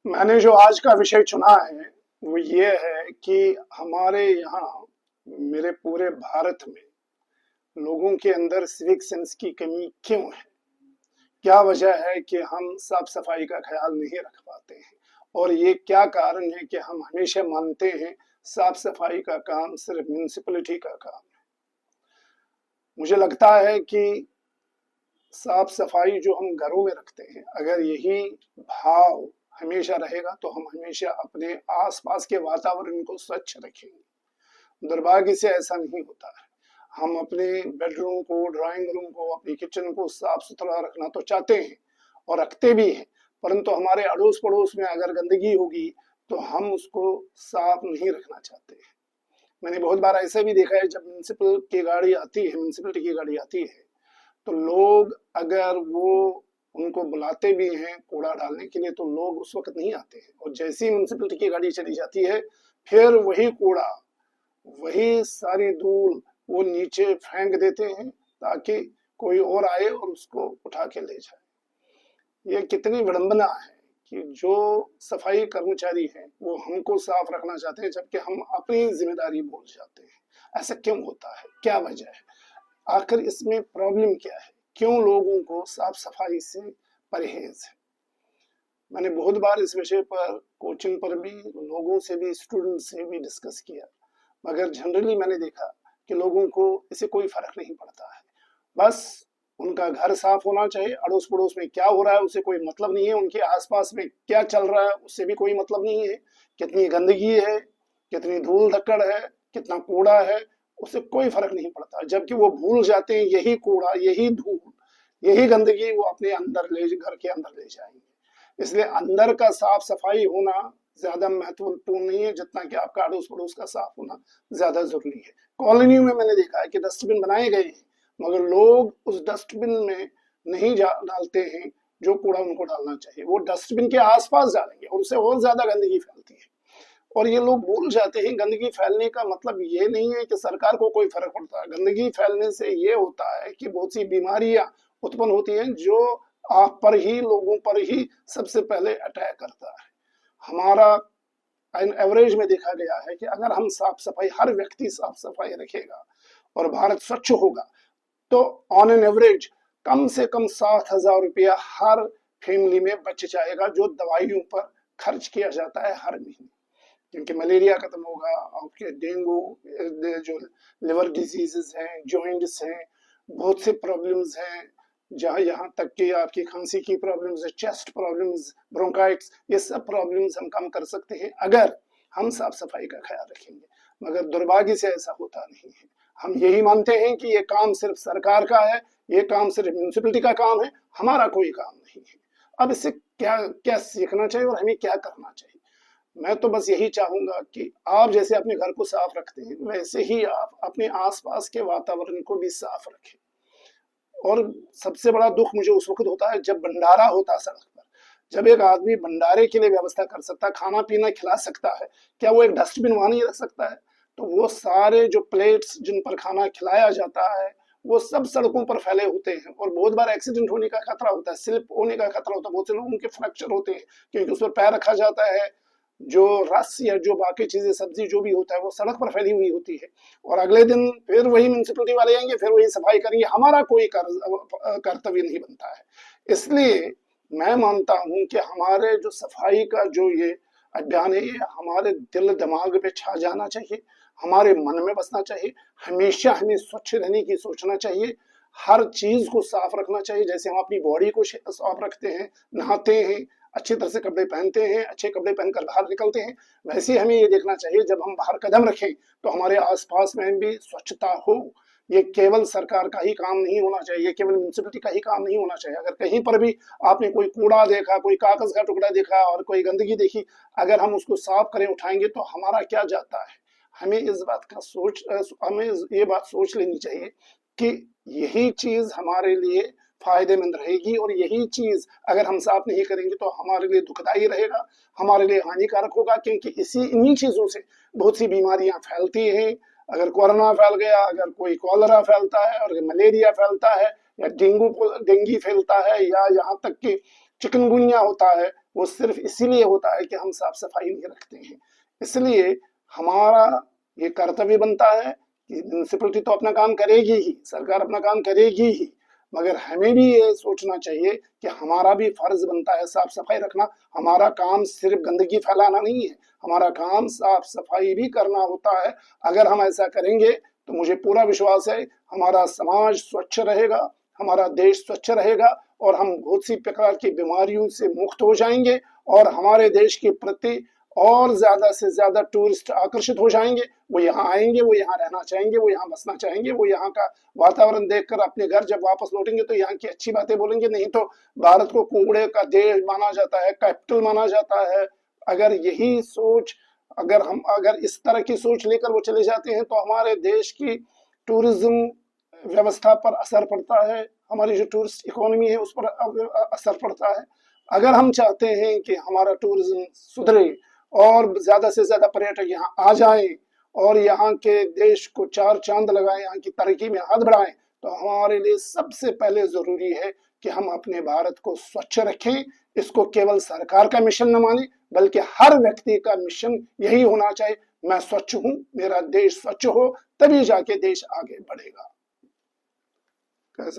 मैंने जो आज का विषय चुना है वो ये है कि हमारे यहाँ, मेरे पूरे भारत में लोगों के अंदर सिविक सेंस की कमी क्यों है। क्या वजह है कि हम साफ सफाई का ख्याल नहीं रख पाते हैं, और ये क्या कारण है कि हम हमेशा मानते हैं साफ सफाई का काम सिर्फ म्यूनिसिपैलिटी का काम है। मुझे लगता है कि साफ सफाई जो हम घरों में रखते हैं, अगर यही भाव हमेशा रहेगा तो हम हमेशा अपने आसपास के वातावरण को स्वच्छ रखेंगे। दुर्भाग्य से ऐसा नहीं होता है। हम अपने बेडरूम को, ड्राइंग रूम को, अपनी किचन को साफ सुथरा रखना तो चाहते हैं और रखते भी हैं, परंतु हमारे अड़ोस पड़ोस में अगर गंदगी होगी तो हम उसको साफ नहीं रखना चाहते हैं। मैंने बहुत बार ऐसा भी देखा है, जब म्यूनिसिपैलिटी की गाड़ी आती है तो लोग, अगर वो उनको बुलाते भी हैं कूड़ा डालने के लिए, तो लोग उस वक्त नहीं आते हैं, और जैसे ही म्यूनिसिपैलिटी की गाड़ी चली जाती है फिर वही कूड़ा, वही सारी धूल वो नीचे फेंक देते हैं ताकि कोई और आए और उसको उठा के ले जाए। ये कितनी विडंबना है कि जो सफाई कर्मचारी हैं वो हमको साफ रखना चाहते हैं, जबकि हम अपनी जिम्मेदारी भूल जाते हैं। ऐसा क्यों होता है, क्या वजह है, आखिर इसमें प्रॉब्लम क्या है, क्यों लोगों को साफ सफाई से परहेज है। मैंने बहुत बार इस विषय पर कोचिंग पर भी, लोगों से भी, स्टूडेंट से भी डिस्कस किया, मगर जनरली मैंने देखा कि लोगों को इससे कोई फर्क नहीं पड़ता है। बस उनका घर साफ होना चाहिए, अड़ोस पड़ोस में क्या हो रहा है उससे कोई मतलब नहीं है, उनके आसपास में क्या चल रहा है उससे भी कोई मतलब नहीं है, कितनी गंदगी है, कितनी धूल धक्कड़ है, कितना कूड़ा है, उससे कोई फर्क नहीं पड़ता। जबकि वो भूल जाते हैं यही कूड़ा, यही धूल, यही गंदगी वो अपने अंदर ले, घर के अंदर ले जाएंगे। इसलिए अंदर का साफ सफाई होना ज्यादा महत्वपूर्ण नहीं है जितना कि आपका अड़ोस पड़ोस का साफ होना ज्यादा जरूरी है। कॉलोनियों में मैंने देखा है कि डस्टबिन बनाए गए हैं, मगर लोग उस डस्टबिन में नहीं डालते हैं जो कूड़ा उनको डालना चाहिए, वो डस्टबिन के आसपास डालेंगे और उससे और ज्यादा गंदगी फैलती है। और ये लोग भूल जाते हैं, गंदगी फैलने का मतलब ये नहीं है कि सरकार को कोई फर्क पड़ता है। गंदगी फैलने से ये होता है कि बहुत सी बीमारियां उत्पन्न होती हैं जो आप पर ही, लोगों पर ही सबसे पहले अटैक करता है। हमारा एवरेज में देखा गया है कि अगर हम साफ सफाई, हर व्यक्ति साफ सफाई रखेगा और भारत स्वच्छ होगा, तो ऑन एन एवरेज कम से कम 7,000 रुपया हर फैमिली में बच जाएगा, जो दवाइयों पर खर्च किया जाता है हर महीने। क्योंकि मलेरिया खत्म होगा, आपके डेंगू, जो लिवर डिजीजेस हैं, जॉइंट्स हैं, बहुत से प्रॉब्लम्स हैं, जहाँ यहाँ तक कि आपकी खांसी की प्रॉब्लम्स है, चेस्ट प्रॉब्लम्स, ब्रोंकाइट्स, ये सब प्रॉब्लम्स हम कम कर सकते हैं अगर हम साफ सफाई का ख्याल रखेंगे। मगर दुर्भाग्य से ऐसा होता नहीं है। हम यही मानते हैं कि ये काम सिर्फ सरकार का है, ये काम सिर्फ म्यूनिसिपैलिटी का काम है, हमारा कोई काम नहीं है। अब इससे क्या क्या सीखना चाहिए और हमें क्या करना चाहिए। मैं तो बस यही चाहूंगा कि आप जैसे अपने घर को साफ रखते हैं, वैसे ही आप अपने आसपास के वातावरण को भी साफ रखें। और सबसे बड़ा दुख मुझे उस वक्त होता है जब भंडारा होता है सड़क पर। जब एक आदमी भंडारे के लिए व्यवस्था कर सकता है, खाना पीना खिला सकता है, क्या वो एक डस्टबिन वहां नहीं रख सकता है? तो वो सारे जो प्लेट्स जिन पर खाना खिलाया जाता है वो सब सड़कों पर फैले होते हैं, और बहुत बार एक्सीडेंट होने का खतरा होता है, स्लिप होने का खतरा होता है, बहुत से लोगों के फ्रैक्चर होते हैं क्योंकि उस पर पैर रखा जाता है। जो रस या जो बाकी चीजें, सब्जी जो भी होता है, वो सड़क पर फैली हुई होती है, और अगले दिन फिर वही म्यूनिसिपैलिटी वाले आएंगे, फिर वही सफाई करेंगे, हमारा कोई कर्तव्य नहीं बनता है। इसलिए मैं मानता हूं कि हमारे जो सफाई का जो ये अभियान है, ये हमारे दिल दिमाग पे छा जाना चाहिए, हमारे मन में बसना चाहिए। हमेशा हमें स्वच्छ रहने की सोचना चाहिए, हर चीज को साफ रखना चाहिए। जैसे हम अपनी बॉडी को साफ रखते हैं, नहाते हैं, अच्छी तरह से कपड़े पहनते हैं, अच्छे कपड़े पहनकर बाहर निकलते हैं, वैसे हमें ये देखना चाहिए जब हम बाहर कदम रखें तो हमारे आसपास में भी स्वच्छता हो। ये केवल सरकार का ही काम नहीं होना चाहिए, ये केवल म्यूनिसिपैलिटी का ही काम नहीं होना चाहिए। अगर कहीं पर भी आपने कोई कूड़ा देखा, कोई कागज का टुकड़ा देखा और कोई गंदगी देखी, अगर हम उसको साफ करें, उठाएंगे तो हमारा क्या जाता है। हमें इस बात का हमें ये बात सोच लेनी चाहिए कि यही चीज हमारे लिए फायदेमंद रहेगी, और यही चीज अगर हम साफ नहीं करेंगे तो हमारे लिए दुखदाई रहेगा, हमारे लिए हानिकारक होगा, क्योंकि इन्हीं चीजों से बहुत सी बीमारियां फैलती हैं। अगर कोरोना फैल गया, अगर कोई कॉलरा फैलता है, और मलेरिया फैलता है, या डेंगू फैलता है, या यहाँ तक कि चिकनगुनिया होता है, वो सिर्फ इसीलिए होता है कि हम साफ सफाई नहीं रखते हैं। इसलिए हमारा ये कर्तव्य बनता है कि म्यूनिसिपैलिटी तो अपना काम करेगी ही, सरकार अपना काम करेगी ही, मगर हमें भी ये सोचना चाहिए कि हमारा भी फर्ज बनता है साफ सफाई रखना। हमारा काम सिर्फ गंदगी फैलाना नहीं है, हमारा काम साफ सफाई भी करना होता है। अगर हम ऐसा करेंगे तो मुझे पूरा विश्वास है हमारा समाज स्वच्छ रहेगा, हमारा देश स्वच्छ रहेगा और हम बहुत सी प्रकार की बीमारियों से मुक्त हो जाएंगे और हमारे देश के प्रति और ज्यादा से ज्यादा टूरिस्ट आकर्षित हो जाएंगे। वो यहाँ आएंगे, वो यहाँ रहना चाहेंगे, वो यहाँ बसना चाहेंगे, वो यहाँ का वातावरण देखकर अपने घर जब वापस लौटेंगे तो यहाँ की अच्छी बातें बोलेंगे। नहीं तो भारत को कूड़े का देश माना जाता है, कैपिटल माना जाता है। अगर यही सोच अगर इस तरह की सोच लेकर वो चले जाते हैं तो हमारे देश की टूरिज्म व्यवस्था पर असर पड़ता है, हमारी जो टूरिस्ट इकोनॉमी है उस पर असर पड़ता है। अगर हम चाहते हैं कि हमारा टूरिज्म सुधरे और ज्यादा से ज्यादा पर्यटक यहाँ आ जाएं और यहाँ के देश को चार चांद लगाएं, यहाँ की तरक्की में हाथ बढ़ाएं, तो हमारे लिए सबसे पहले जरूरी है कि हम अपने भारत को स्वच्छ रखें। इसको केवल सरकार का मिशन न माने बल्कि हर व्यक्ति का मिशन यही होना चाहिए, मैं स्वच्छ हूं, मेरा देश स्वच्छ हो, तभी जाके देश आगे बढ़ेगा।